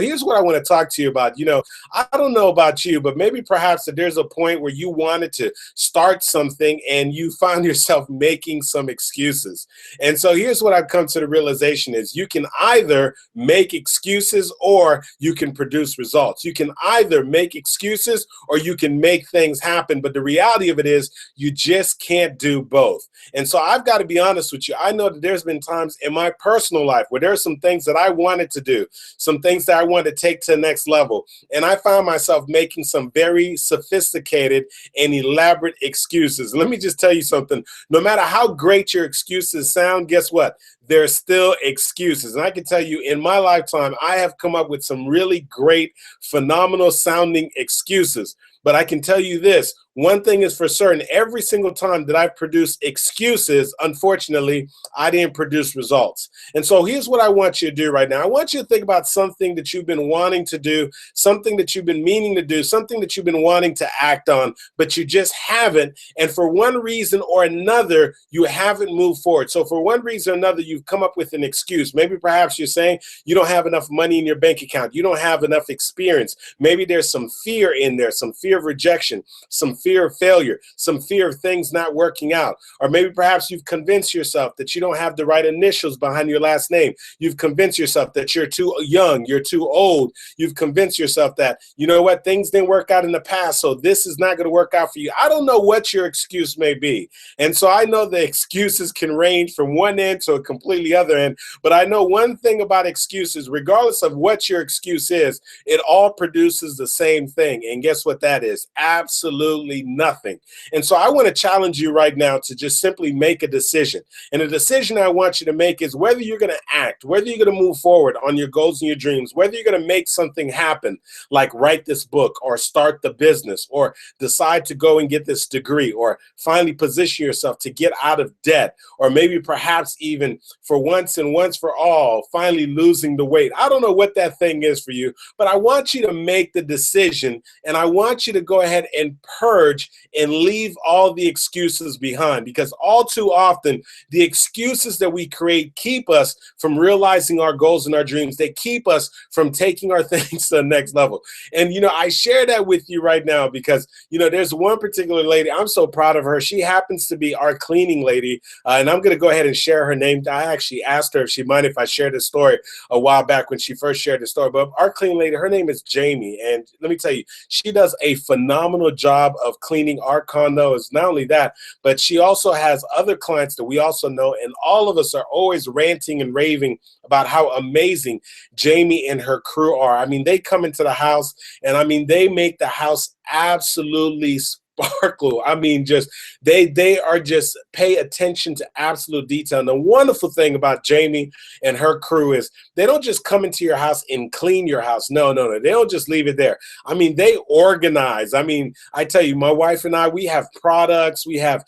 Here's what I want to talk to you about. I don't know about you, but maybe perhaps that there's a point where you wanted to start something and you found yourself making some excuses. And so here's what I've come to the realization is you can either make excuses or you can produce results. You can either make excuses or you can make things happen. But the reality of it is you just can't do both. And so I've got to be honest with you. I know that there's been times in my personal life where there's some things that I wanted to do, some things that I wanted to take to the next level. And I found myself making some very sophisticated and elaborate excuses. Let me just tell you something. No matter how great your excuses sound, guess what? They're still excuses. And I can tell you in my lifetime, I have come up with some really great, phenomenal sounding excuses. But I can tell you this, one thing is for certain, every single time that I've produced excuses, unfortunately, I didn't produce results. And so here's what I want you to do right now. I want you to think about something that you've been wanting to do, something that you've been meaning to do, something that you've been wanting to act on, but you just haven't. And for one reason or another, you haven't moved forward. So for one reason or another, you've come up with an excuse. Maybe perhaps you're saying you don't have enough money in your bank account. You don't have enough experience. Maybe there's some fear in there, some fear of rejection, some fear of failure, some fear of things not working out. Or maybe perhaps you've convinced yourself that you don't have the right initials behind your last name. You've convinced yourself that you're too young, you're too old. You've convinced yourself that, you know what, things didn't work out in the past, so this is not going to work out for you. I don't know what your excuse may be. And so I know the excuses can range from one end to a completely other end. But I know one thing about excuses, regardless of what your excuse is, it all produces the same thing. And guess what that is? Absolutely nothing. And so I want to challenge you right now to just simply make a decision. And the decision I want you to make is whether you're going to act, whether you're going to move forward on your goals and your dreams, whether you're going to make something happen, like write this book or start the business or decide to go and get this degree or finally position yourself to get out of debt, or maybe perhaps even for once and once for all, finally losing the weight. I don't know what that thing is for you, but I want you to make the decision, and I want you to go ahead and purge and leave all the excuses behind, because all too often the excuses that we create keep us from realizing our goals and our dreams. They keep us from taking our things to the next level. And I share that with you right now because there's one particular lady, I'm so proud of her. She happens to be our cleaning lady, and I'm going to go ahead and share her name. I actually asked her if she minded if I shared this story a while back when she first shared the story. But our cleaning lady, her name is Jamie, and let me tell you, she does a phenomenal job of cleaning our condos. Not only that, but she also has other clients that we also know, and all of us are always ranting and raving about how amazing Jamie and her crew are. I mean, they come into the house, and I mean, they make the house absolutely sparkle. I mean, just they are just pay attention to absolute detail. And the wonderful thing about Jamie and her crew is they don't just come into your house and clean your house. No. They don't just leave it there. I mean, they organize. I mean, I tell you, my wife and I, we have products. We have,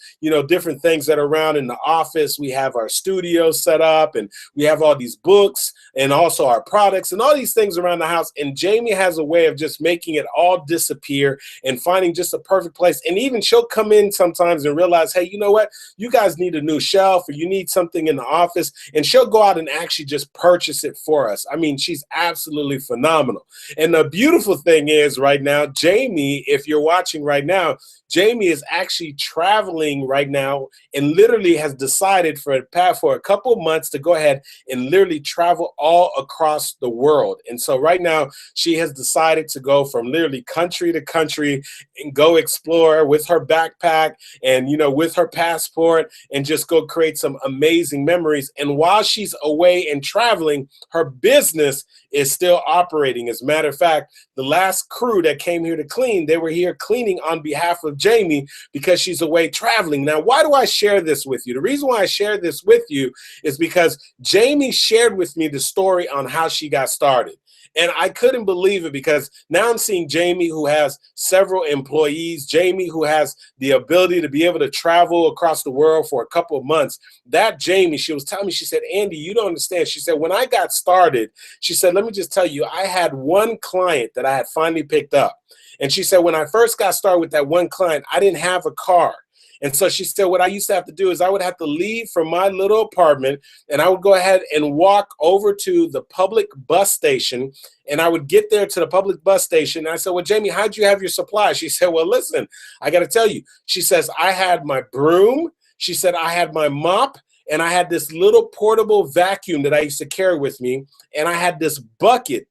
different things that are around in the office. We have our studio set up, and we have all these books and also our products and all these things around the house. And Jamie has a way of just making it all disappear and finding just a perfect place. And even she'll come in sometimes and realize, hey, you know what? You guys need a new shelf, or you need something in the office. And she'll go out and actually just purchase it for us. I mean, she's absolutely phenomenal. And the beautiful thing is right now, Jamie, if you're watching right now, Jamie is actually traveling right now and literally has decided for a couple of months to go ahead and literally travel all across the world. And so right now she has decided to go from literally country to country and go explore with her backpack and, with her passport, and just go create some amazing memories. And while she's away and traveling, her business is still operating. As a matter of fact, the last crew that came here to clean, they were here cleaning on behalf of Jamie because she's away traveling. Now, why do I share this with you? The reason why I share this with you is because Jamie shared with me the story on how she got started. And I couldn't believe it, because now I'm seeing Jamie, who has several employees, Jamie, who has the ability to be able to travel across the world for a couple of months. That Jamie, she was telling me, she said, Andy, you don't understand. She said, when I got started, she said, let me just tell you, I had one client that I had finally picked up. And she said, when I first got started with that one client, I didn't have a car. And so she said, what I used to have to do is I would have to leave from my little apartment and I would go ahead and walk over to the public bus station. And I would get there to the public bus station. And I said, well, Jamie, how'd you have your supplies? She said, well, listen, I got to tell you. She says, I had my broom. She said, I had my mop. And I had this little portable vacuum that I used to carry with me. And I had this bucket,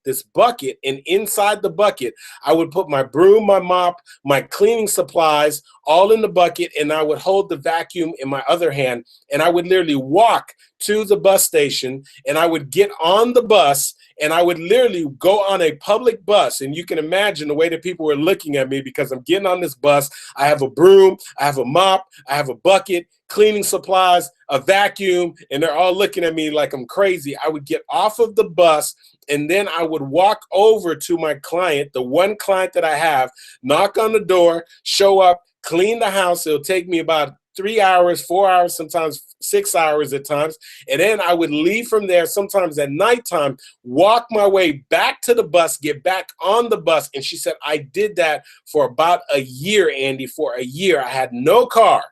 and inside the bucket, I would put my broom, my mop, my cleaning supplies, all in the bucket, and I would hold the vacuum in my other hand, and I would literally walk to the bus station, and I would get on the bus, and I would literally go on a public bus, and you can imagine the way that people were looking at me because I'm getting on this bus. I have a broom, I have a mop, I have a bucket, cleaning supplies, a vacuum, and they're all looking at me like I'm crazy. I would get off of the bus, and then I would walk over to my client, the one client that I have, knock on the door, show up, clean the house. It'll take me about 3 hours, 4 hours, sometimes 6 hours at times. And then I would leave from there sometimes at nighttime, walk my way back to the bus, get back on the bus. And she said, I did that for about a year, Andy, for a year. I had no car,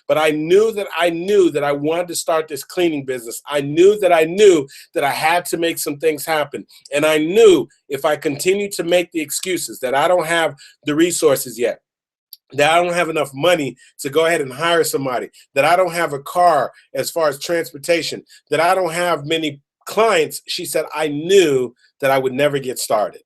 but I knew that I wanted to start this cleaning business. I knew that I had to make some things happen. And I knew if I continued to make the excuses that I don't have the resources yet, that I don't have enough money to go ahead and hire somebody, that I don't have a car as far as transportation, that I don't have many clients, she said, I knew that I would never get started.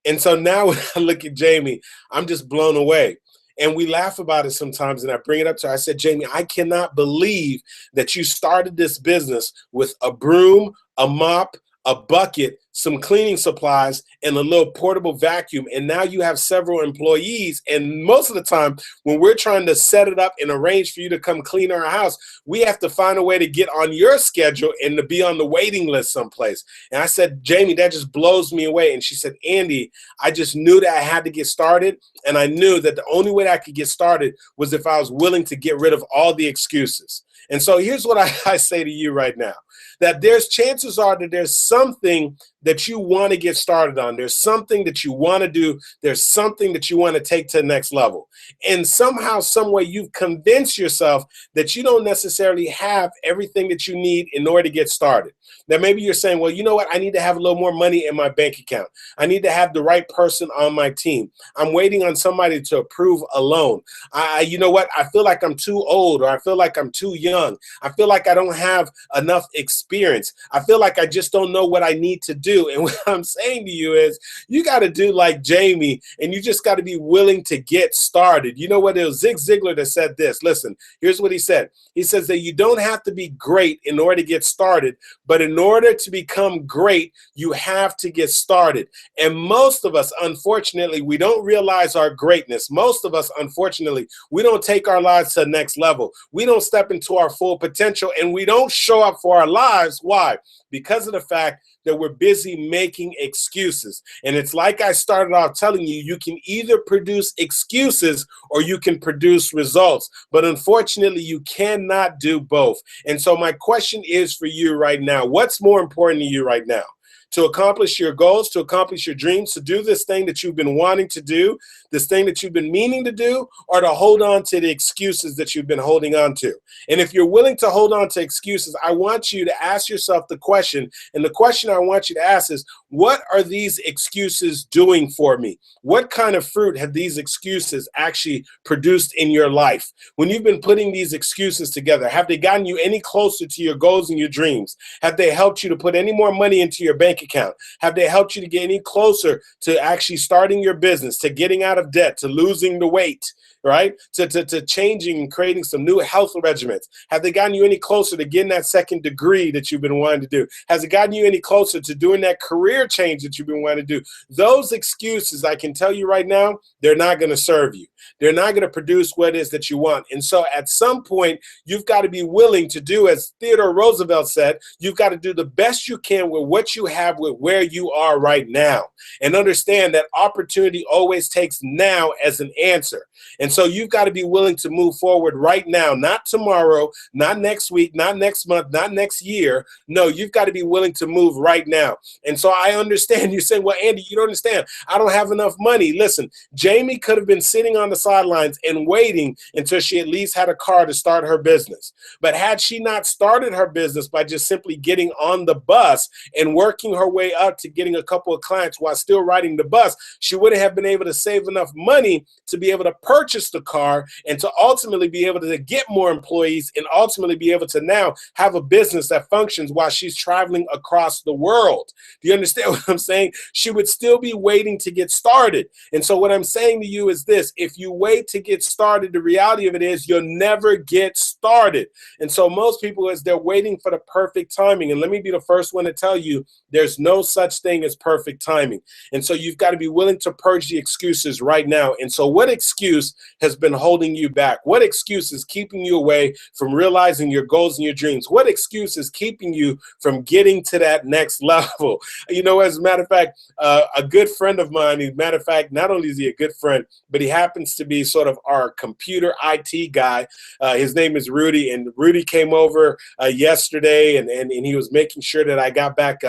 And so now when I look at Jamie, I'm just blown away. And we laugh about it sometimes, and I bring it up to her. I said, Jamie, I cannot believe that you started this business with a broom, a mop, a bucket, some cleaning supplies, and a little portable vacuum. And now you have several employees. And most of the time, when we're trying to set it up and arrange for you to come clean our house, we have to find a way to get on your schedule and to be on the waiting list someplace. And I said, Jamie, that just blows me away. And she said, Andy, I just knew that I had to get started. And I knew that the only way that I could get started was if I was willing to get rid of all the excuses. And so here's what I say to you right now, that there's chances are that there's something that you want to get started on. There's something that you want to do. There's something that you want to take to the next level. And somehow, some way, you've convinced yourself that you don't necessarily have everything that you need in order to get started. Now, maybe you're saying, well, you know what? I need to have a little more money in my bank account. I need to have the right person on my team. I'm waiting on somebody to approve a loan. You know what? I feel like I'm too old, or I feel like I'm too young. I feel like I don't have enough experience. I feel like I just don't know what I need to do. And what I'm saying to you is you got to do like Jamie, and you just got to be willing to get started. You know what? It was Zig Ziglar that said this. Listen, here's what he said. He says that you don't have to be great in order to get started, but in order to become great, you have to get started. And most of us, unfortunately, we don't realize our greatness. Most of us, unfortunately, we don't take our lives to the next level. We don't step into our full potential, and we don't show up for our lives. Why? Because of the fact that we're busy making excuses. And it's like I started off telling you, you can either produce excuses or you can produce results. But unfortunately, you cannot do both. And so my question is for you right now, what's more important to you right now? To accomplish your goals, to accomplish your dreams, to do this thing that you've been wanting to do, this thing that you've been meaning to do, or to hold on to the excuses that you've been holding on to. And if you're willing to hold on to excuses, I want you to ask yourself the question, and the question I want you to ask is, what are these excuses doing for me? What kind of fruit have these excuses actually produced in your life? When you've been putting these excuses together, have they gotten you any closer to your goals and your dreams? Have they helped you to put any more money into your bank account? Have they helped you to get any closer to actually starting your business, to getting out of debt, to losing the weight, right? To changing and creating some new health regimens? Have they gotten you any closer to getting that second degree that you've been wanting to do? Has it gotten you any closer to doing that career change that you've been wanting to do? Those excuses, I can tell you right now, they're not going to serve you. They're not going to produce what it is that you want. And so at some point, you've got to be willing to do, as Theodore Roosevelt said, you've got to do the best you can with what you have, with where you are right now. And understand that opportunity always takes now as an answer. And And so you've got to be willing to move forward right now, not tomorrow, not next week, not next month, not next year. No, you've got to be willing to move right now. And so I understand you're saying, well, Andy, you don't understand. I don't have enough money. Listen, Jamie could have been sitting on the sidelines and waiting until she at least had a car to start her business. But had she not started her business by just simply getting on the bus and working her way up to getting a couple of clients while still riding the bus, she wouldn't have been able to save enough money to be able to purchase the car and to ultimately be able to get more employees and ultimately be able to now have a business that functions while she's traveling across the world. Do you understand what I'm saying? She would still be waiting to get started. And so what I'm saying to you is this: if you wait to get started, the reality of it is you'll never get started. And so most people, as they're waiting for the perfect timing, and let me be the first one to tell you, there's no such thing as perfect timing. And so you've got to be willing to purge the excuses right now. And so what excuse has been holding you back? What excuse is keeping you away from realizing your goals and your dreams? What excuse is keeping you from getting to that next level? You know, as a matter of fact, a good friend of mine, as a matter of fact, not only is he a good friend, but he happens to be sort of our computer IT guy. His name is Rudy, and Rudy came over yesterday, and he was making sure that I got back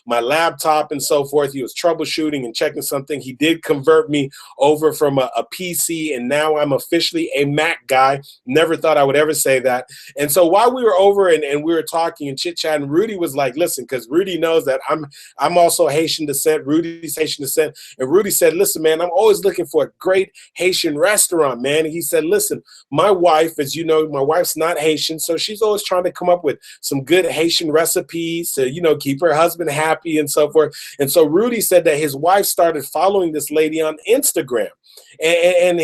my laptop and so forth. He was troubleshooting and checking something. He did convert me over from a PC, and now I'm officially a Mac guy. Never thought I would ever say that. And so while we were over and we were talking and chit-chatting, Rudy was like, listen, because Rudy knows that I'm also Haitian descent. Rudy's Haitian descent. And Rudy said, listen, man, I'm always looking for a great Haitian restaurant, man. And he said, listen, my wife, as you know, my wife's not Haitian, so she's always trying to come up with some good Haitian recipes to, you know, keep her husband happy and so forth. And so Rudy said that his wife started following this lady on Instagram. And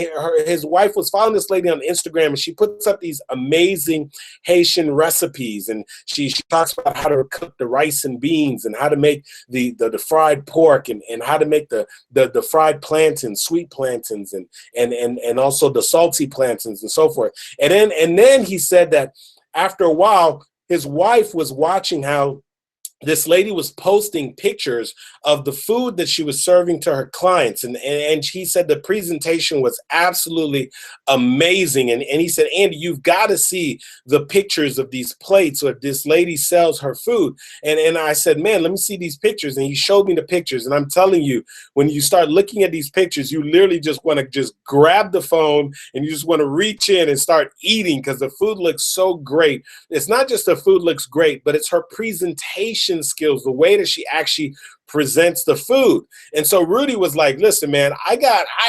his wife was following this lady on Instagram, and she puts up these amazing Haitian recipes. And she talks about how to cook the rice and beans, and how to make the fried pork, and how to make the fried plantains, sweet plantains, and also the salty plantains and so forth. And then he said that after a while, his wife was watching how this lady was posting pictures of the food that she was serving to her clients. And he said the presentation was absolutely amazing. And he said, Andy, you've got to see the pictures of these plates where this lady sells her food. And I said, man, let me see these pictures. And he showed me the pictures. And I'm telling you, when you start looking at these pictures, you literally just want to just grab the phone and you just want to reach in and start eating, because the food looks so great. It's not just the food looks great, but it's her presentation skills, the way that she actually presents the food. And so Rudy was like, listen, man,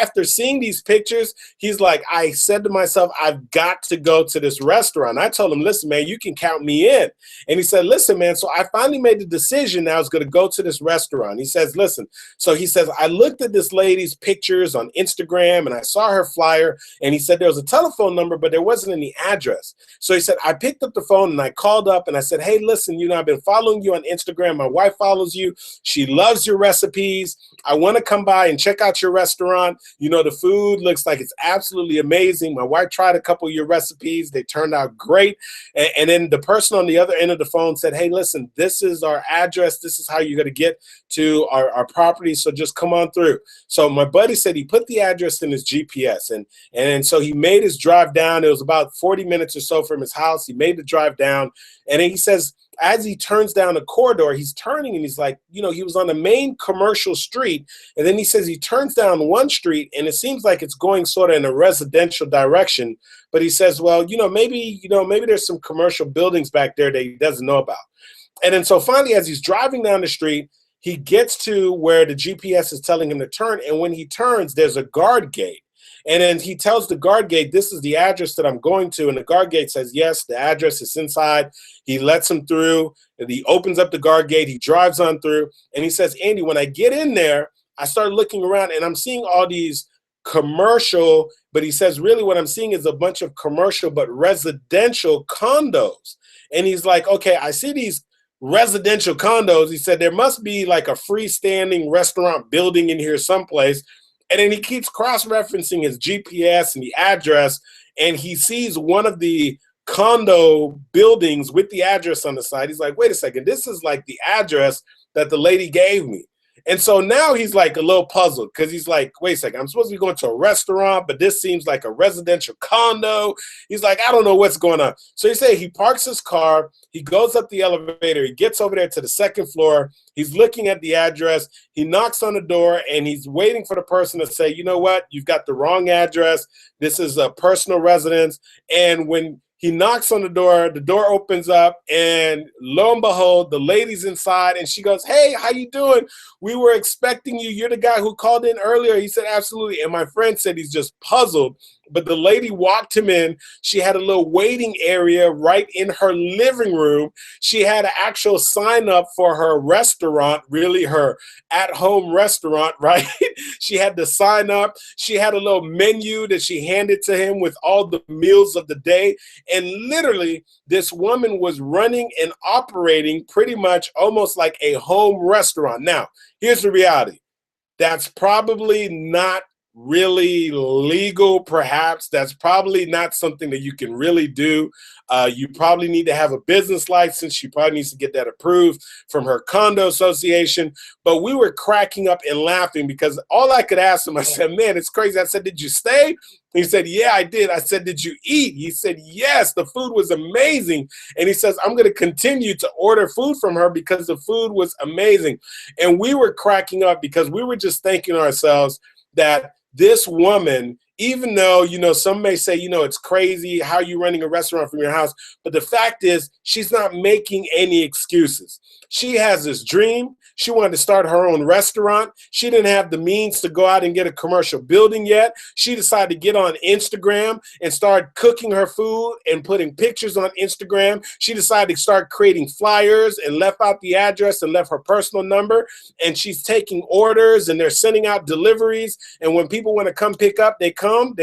after seeing these pictures, he's like, I said to myself, I've got to go to this restaurant. I told him, listen, man, you can count me in. And he said, listen, man, so I finally made the decision now I was going to go to this restaurant. He says, listen, so he says, I looked at this lady's pictures on Instagram and I saw her flyer, and he said there was a telephone number, but there wasn't any address. So he said, I picked up the phone and I called up and I said, hey, listen, you know, I've been following you on Instagram. My wife follows you. She loves your recipes. I want to come by and check out your restaurant. You know, the food looks like it's absolutely amazing. My wife tried a couple of your recipes. They turned out great. And then the person on the other end of the phone said, hey, listen, this is our address. This is how you're going to get to our property. So just come on through. So my buddy said he put the address in his GPS. And so he made his drive down. It was about 40 minutes or so from his house. He made the drive down. And then he says, as he turns down the corridor, he's turning and he's like, you know, he was on the main commercial street. And then he says he turns down one street and it seems like it's going sort of in a residential direction. But he says, well, maybe there's some commercial buildings back there that he doesn't know about. And then so finally, as he's driving down the street, he gets to where the GPS is telling him to turn. And when he turns, there's a guard gate. And then he tells the guard gate, this is the address that I'm going to. And the guard gate says, yes, the address is inside. He lets him through. And he opens up the guard gate. He drives on through. And he says, Andy, when I get in there, I start looking around and I'm seeing all these commercial, but he says, really what I'm seeing is a bunch of commercial but residential condos. And he's like, okay, I see these residential condos. He said, there must be like a freestanding restaurant building in here someplace. And then he keeps cross-referencing his GPS and the address, and he sees one of the condo buildings with the address on the side. He's like, wait a second, this is like the address that the lady gave me. And so now he's like a little puzzled because he's like, wait a second, I'm supposed to be going to a restaurant, but this seems like a residential condo. He's like, I don't know what's going on. So he parks his car, he goes up the elevator, he gets over there to the second floor, he's looking at the address, he knocks on the door, and he's waiting for the person to say, you know what, you've got the wrong address. This is a personal residence. And when he knocks on the door opens up, and lo and behold, the lady's inside, and she goes, hey, how you doing? We were expecting you. You're the guy who called in earlier. He said, absolutely. And my friend said he's just puzzled. But the lady walked him in. She had a little waiting area right in her living room. She had an actual sign up for her restaurant, really her at-home restaurant, right? She had the sign up. She had a little menu that she handed to him with all the meals of the day. And literally, this woman was running and operating pretty much almost like a home restaurant. Now, here's the reality. That's probably not really legal, perhaps. That's probably not something that you can really do. You probably need to have a business license. She probably needs to get that approved from her condo association. But we were cracking up and laughing because all I could ask him, I said, man, it's crazy. I said, did you stay? He said, yeah, I did. I said, did you eat? He said, yes, the food was amazing. And he says, I'm going to continue to order food from her because the food was amazing. And we were cracking up because we were just thinking to ourselves that this woman, even though, some may say, it's crazy how you running a restaurant from your house, but the fact is she's not making any excuses. She has this dream. She wanted to start her own restaurant. She didn't have the means to go out and get a commercial building yet. She decided to get on Instagram and start cooking her food and putting pictures on Instagram. She decided to start creating flyers and left out the address and left her personal number. And she's taking orders and they're sending out deliveries. And when people want to come pick up, they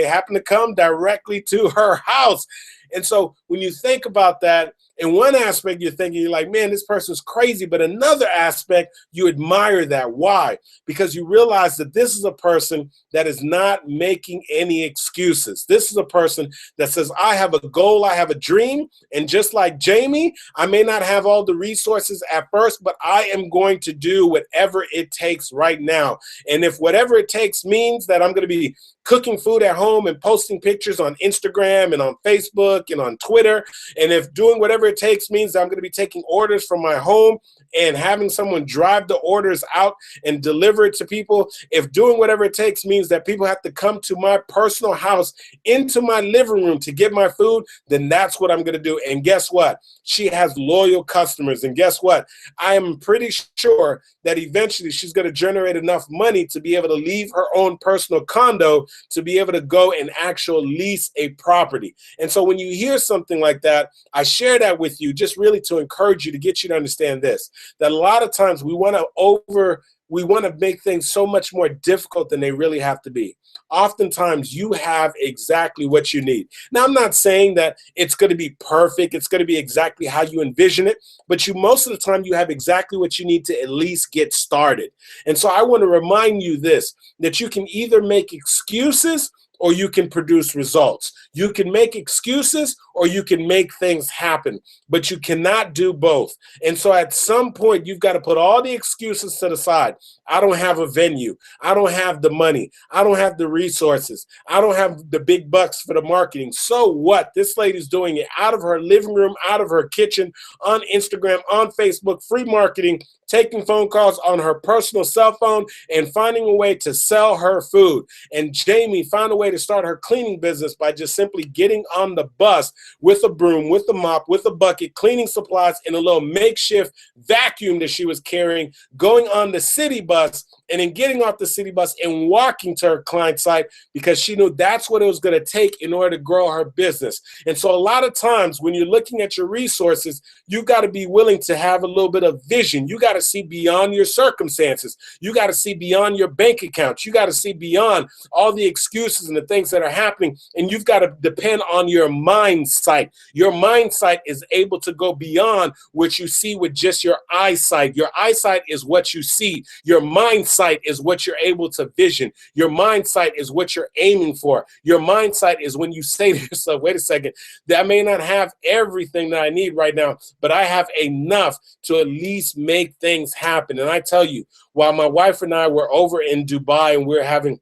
happen to come directly to her house. And so when you think about that, in one aspect, you're like, man, this person's crazy. But another aspect, you admire that. Why? Because you realize that this is a person that is not making any excuses. This is a person that says, I have a goal, I have a dream. And just like Jamie, I may not have all the resources at first, but I am going to do whatever it takes right now. And if whatever it takes means that I'm going to be cooking food at home and posting pictures on Instagram and on Facebook and on Twitter, and if doing whatever it takes means that I'm going to be taking orders from my home and having someone drive the orders out and deliver it to people, if doing whatever it takes means that people have to come to my personal house into my living room to get my food, then that's what I'm going to do. And guess what? She has loyal customers. And guess what? I am pretty sure that eventually she's going to generate enough money to be able to leave her own personal condo to be able to go and actually lease a property. And so when you hear something like that, I share that with you just really to encourage you, to get you to understand this, that a lot of times we want to make things so much more difficult than they really have to be. Oftentimes you have exactly what you need. Now, I'm not saying that it's going to be perfect. It's going to be exactly how you envision it, but most of the time you have exactly what you need to at least get started. And so I want to remind you this, that you can either make excuses or you can produce results. You can make excuses or you can make things happen, but you cannot do both. And so at some point, you've got to put all the excuses to the side. I don't have a venue. I don't have the money. I don't have the resources. I don't have the big bucks for the marketing. So what? This lady's doing it out of her living room, out of her kitchen, on Instagram, on Facebook, free marketing, taking phone calls on her personal cell phone and finding a way to sell her food. And Jamie found a way to start her cleaning business by just simply getting on the bus with a broom, with a mop, with a bucket, cleaning supplies in a little makeshift vacuum that she was carrying, going on the city bus, and then getting off the city bus and walking to her client site because she knew that's what it was going to take in order to grow her business. And so a lot of times when you're looking at your resources, you got to be willing to have a little bit of vision. You got to see beyond your circumstances. You got to see beyond your bank accounts. You got to see beyond all the excuses and the things that are happening. And you've got to depend on your mind sight. Your mind sight is able to go beyond what you see with just your eyesight. Your eyesight is what you see. Your mind sight is what you're able to vision. Your mind sight is what you're aiming for. Your mind sight is when you say to yourself, wait a second, that I may not have everything that I need right now, but I have enough to at least make things things happen. And I tell you, while my wife and I were over in Dubai and we are having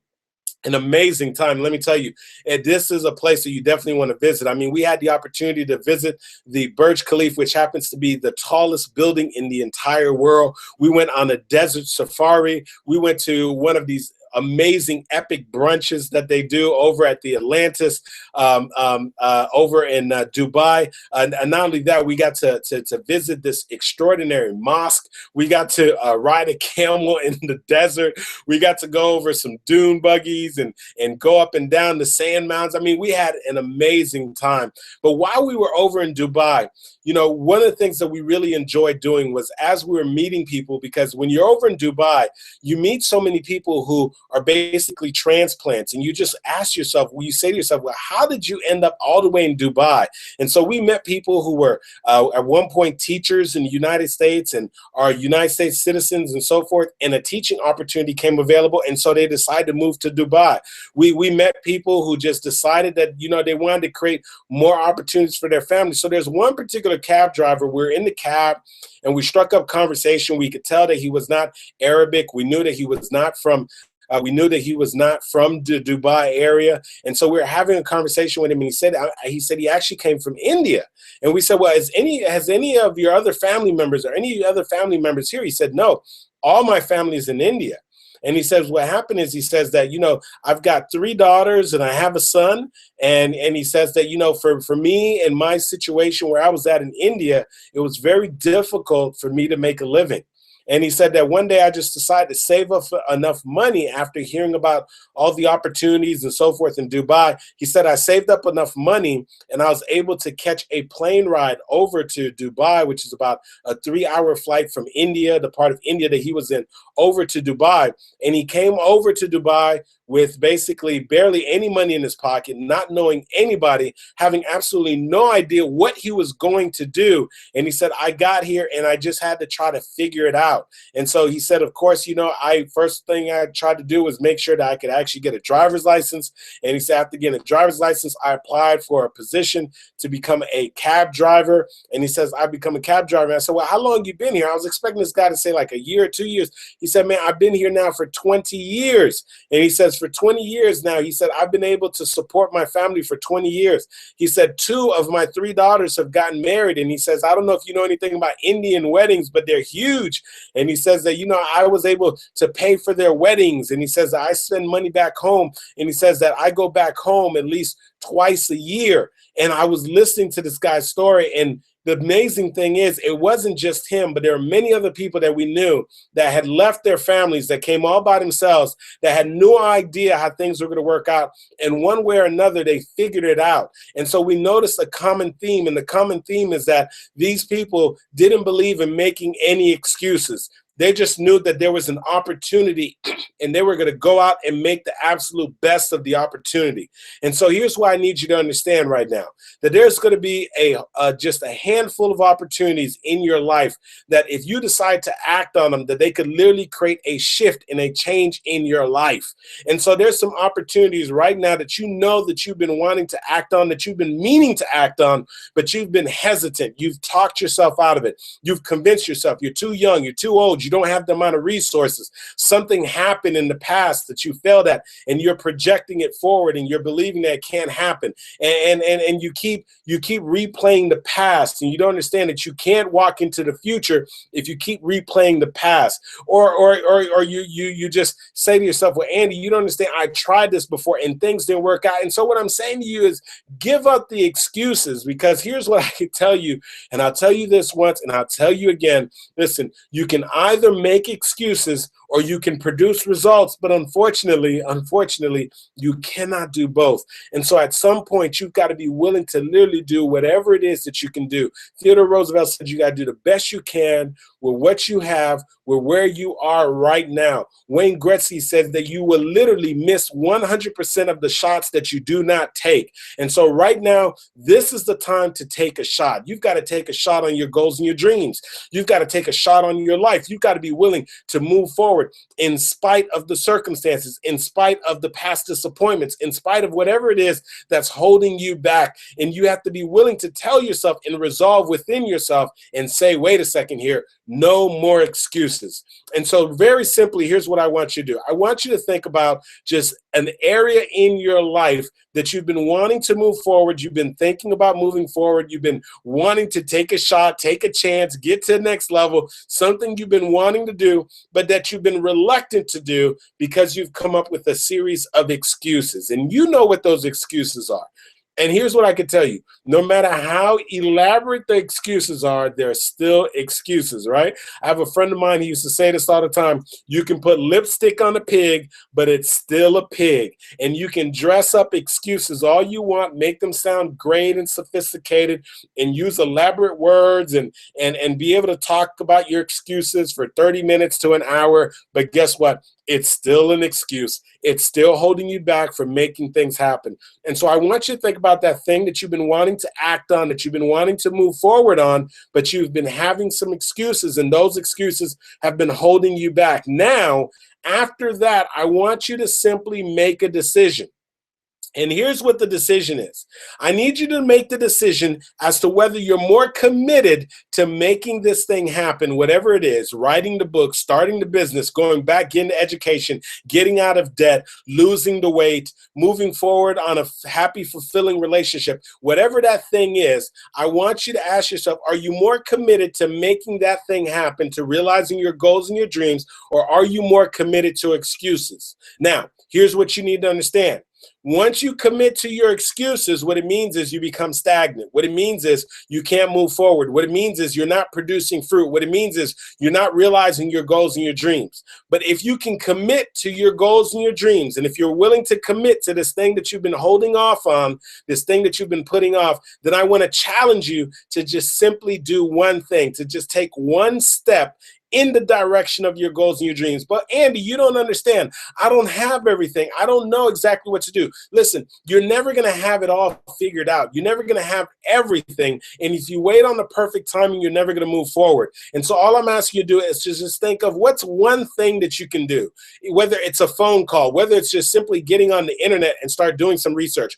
an amazing time. Let me tell you, and this is a place that you definitely want to visit. I mean, we had the opportunity to visit the Burj Khalifa, which happens to be the tallest building in the entire world. We went on a desert safari. We went to one of these amazing epic brunches that they do over at the Atlantis over in Dubai. And not only that, we got to visit this extraordinary mosque. We got to ride a camel in the desert. We got to go over some dune buggies and go up and down the sand mounds. I mean, we had an amazing time. But while we were over in Dubai, you know, one of the things that we really enjoyed doing was as we were meeting people, because when you're over in Dubai, you meet so many people who are basically transplants, and you just ask yourself, well, you say to yourself, well, how did you end up all the way in Dubai? And so we met people who were at one point teachers in the United States and are United States citizens and so forth, and a teaching opportunity came available, and so they decided to move to Dubai. We met people who just decided that, you know, they wanted to create more opportunities for their families. So there's one particular cab driver. We're in the cab and we struck up conversation. We could tell that he was not Arabic. We knew that he was not from the Dubai area. And so we were having a conversation with him, and he said he actually came from India. And we said, well, has any of your other family members or any other family members here? He said, no, all my family is in India. And he says, what happened is, he says that, you know, I've got 3 daughters and I have a son. And he says that, you know, for me and my situation where I was at in India, it was very difficult for me to make a living. And he said that one day I just decided to save up enough money after hearing about all the opportunities and so forth in Dubai. He said I saved up enough money and I was able to catch a plane ride over to Dubai, which is about a 3-hour flight from India, the part of India that he was in, over to Dubai. And he came over to Dubai with basically barely any money in his pocket, not knowing anybody, having absolutely no idea what he was going to do. And he said, I got here and I just had to try to figure it out. And so he said, of course, you know, first thing I tried to do was make sure that I could actually get a driver's license. And he said, after getting a driver's license, I applied for a position to become a cab driver. And he says, I become a cab driver. And I said, well, how long have you been here? I was expecting this guy to say like a year or 2 years. He said, man, I've been here now for 20 years. And he says, for 20 years now, he said, I've been able to support my family for 20 years. He said, 2 of my 3 daughters have gotten married. And he says, I don't know if you know anything about Indian weddings, but they're huge. And he says that, you know, I was able to pay for their weddings. And he says, I send money back home. And he says that I go back home at least twice a year. And I was listening to this guy's story, and the amazing thing is, it wasn't just him, but there are many other people that we knew that had left their families, that came all by themselves, that had no idea how things were going to work out. And one way or another, they figured it out. And so we noticed a common theme, and the common theme is that these people didn't believe in making any excuses. They just knew that there was an opportunity and they were going to go out and make the absolute best of the opportunity. And so here's what I need you to understand right now, that there's going to be just a handful of opportunities in your life that if you decide to act on them, that they could literally create a shift and a change in your life. And so there's some opportunities right now that you know that you've been wanting to act on, that you've been meaning to act on, but you've been hesitant. You've talked yourself out of it. You've convinced yourself you're too young, you're too old, you don't have the amount of resources. Something happened in the past that you failed at, and you're projecting it forward, and you're believing that it can't happen. And you keep replaying the past, and you don't understand that you can't walk into the future if you keep replaying the past. Or you just say to yourself, well, Andy, you don't understand. I tried this before and things didn't work out. And so what I'm saying to you is give up the excuses, because here's what I can tell you, and I'll tell you this once and I'll tell you again. Listen, you can either make excuses or you can produce results, but unfortunately, you cannot do both. And so at some point, you've got to be willing to literally do whatever it is that you can do. Theodore Roosevelt said you got to do the best you can with what you have, with where you are right now. Wayne Gretzky says that you will literally miss 100% of the shots that you do not take. And so right now, this is the time to take a shot. You've got to take a shot on your goals and your dreams. You've got to take a shot on your life. You've got to be willing to move forward in spite of the circumstances, in spite of the past disappointments, in spite of whatever it is that's holding you back. And you have to be willing to tell yourself and resolve within yourself and say, wait a second here, no more excuses. And so very simply, here's what I want you to do. I want you to think about just an area in your life that you've been wanting to move forward. You've been thinking about moving forward. You've been wanting to take a shot, take a chance, get to the next level, something you've been wanting to do, but that you've been reluctant to do because you've come up with a series of excuses. And you know what those excuses are. And here's what I can tell you. No matter how elaborate the excuses are, they're still excuses, right? I have a friend of mine, he used to say this all the time. You can put lipstick on a pig, but it's still a pig. And you can dress up excuses all you want, make them sound great and sophisticated, and use elaborate words and be able to talk about your excuses for 30 minutes to an hour. But guess what? It's still an excuse. It's still holding you back from making things happen. And so I want you to think about that thing that you've been wanting to act on, that you've been wanting to move forward on, but you've been having some excuses, and those excuses have been holding you back. Now, after that, I want you to simply make a decision. And here's what the decision is. I need you to make the decision as to whether you're more committed to making this thing happen, whatever it is, writing the book, starting the business, going back into education, getting out of debt, losing the weight, moving forward on a happy, fulfilling relationship, whatever that thing is. I want you to ask yourself, are you more committed to making that thing happen, to realizing your goals and your dreams, or are you more committed to excuses? Now, here's what you need to understand. Once you commit to your excuses, what it means is you become stagnant. What it means is you can't move forward. What it means is you're not producing fruit. What it means is you're not realizing your goals and your dreams. But if you can commit to your goals and your dreams, and if you're willing to commit to this thing that you've been holding off on, this thing that you've been putting off, then I want to challenge you to just simply do one thing, to just take one step in the direction of your goals and your dreams. But Andy, you don't understand. I don't have everything. I don't know exactly what to do. Listen, you're never going to have it all figured out. You're never going to have everything. And if you wait on the perfect timing, you're never going to move forward. And so all I'm asking you to do is just think of what's one thing that you can do, whether it's a phone call, whether it's just simply getting on the internet and start doing some research,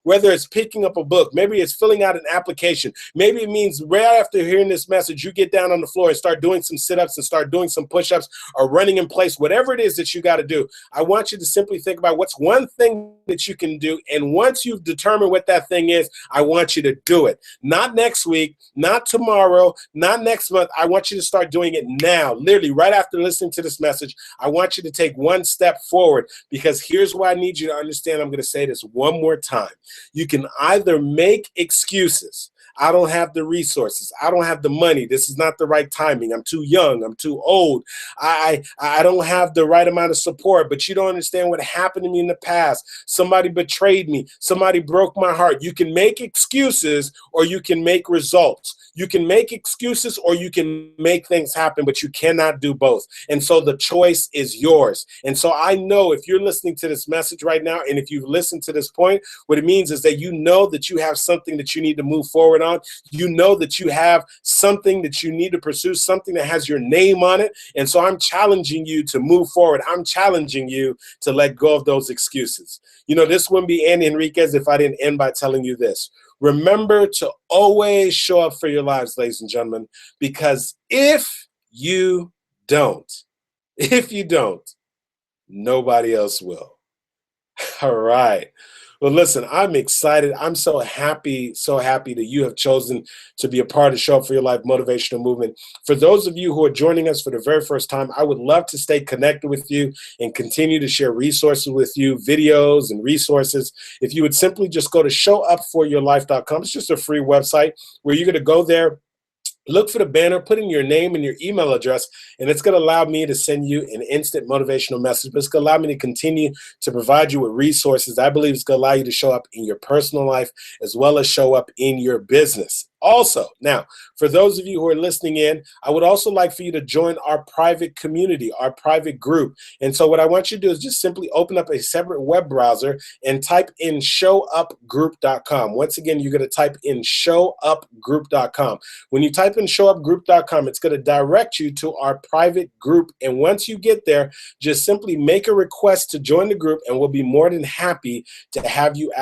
whether it's picking up a book, maybe it's filling out an application. Maybe it means right after hearing this message, you get down on the floor and start doing some sit-ups and start doing some push-ups or running in place, whatever it is that you got to do. I want you to simply think about what's one thing that you can do. And once you've determined what that thing is, I want you to do it. Not next week, not tomorrow, not next month. I want you to start doing it now. Literally right after listening to this message, I want you to take one step forward, because here's what I need you to understand. I'm going to say this one more time. You can either make excuses. I don't have the resources. I don't have the money. This is not the right timing. I'm too young. I'm too old. I don't have the right amount of support, but you don't understand what happened to me in the past. Somebody betrayed me. Somebody broke my heart. You can make excuses or you can make results. You can make excuses or you can make things happen, but you cannot do both. And so the choice is yours. And so I know if you're listening to this message right now, and if you've listened to this point, what it means is that you know that you have something that you need to move forward on. You know that you have something that you need to pursue, something that has your name on it. And so I'm challenging you to move forward. I'm challenging you to let go of those excuses. You know, this wouldn't be Andy Henriquez if I didn't end by telling you this. Remember to always show up for your lives, ladies and gentlemen, because if you don't, nobody else will. All right. Well, listen, I'm excited. I'm so happy that you have chosen to be a part of Show Up for Your Life Motivational Movement. For those of you who are joining us for the very first time, I would love to stay connected with you and continue to share resources with you, videos and resources. If you would simply just go to showupforyourlife.com. It's just a free website where you're going to go there, look for the banner, put in your name and your email address, and it's going to allow me to send you an instant motivational message. But it's going to allow me to continue to provide you with resources. I believe it's going to allow you to show up in your personal life as well as show up in your business. Also, now, for those of you who are listening in, I would also like for you to join our private community, our private group. And so what I want you to do is just simply open up a separate web browser and type in showupgroup.com. Once again, you're going to type in showupgroup.com. When you type in showupgroup.com, it's going to direct you to our private group. And once you get there, just simply make a request to join the group, and we'll be more than happy to have you actually